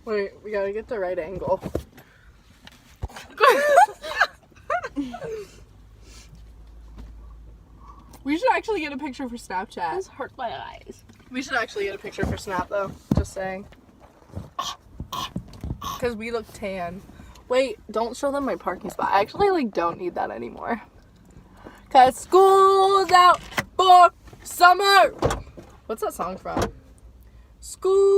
Wait, we gotta get the right angle. We should actually get a picture for Snapchat. This hurt my eyes. We should actually get a picture for Snap though. Just saying. Because we look tan. Wait, don't show them my parking spot. I actually like don't need that anymore. Cause school's out for summer. What's that song from? School.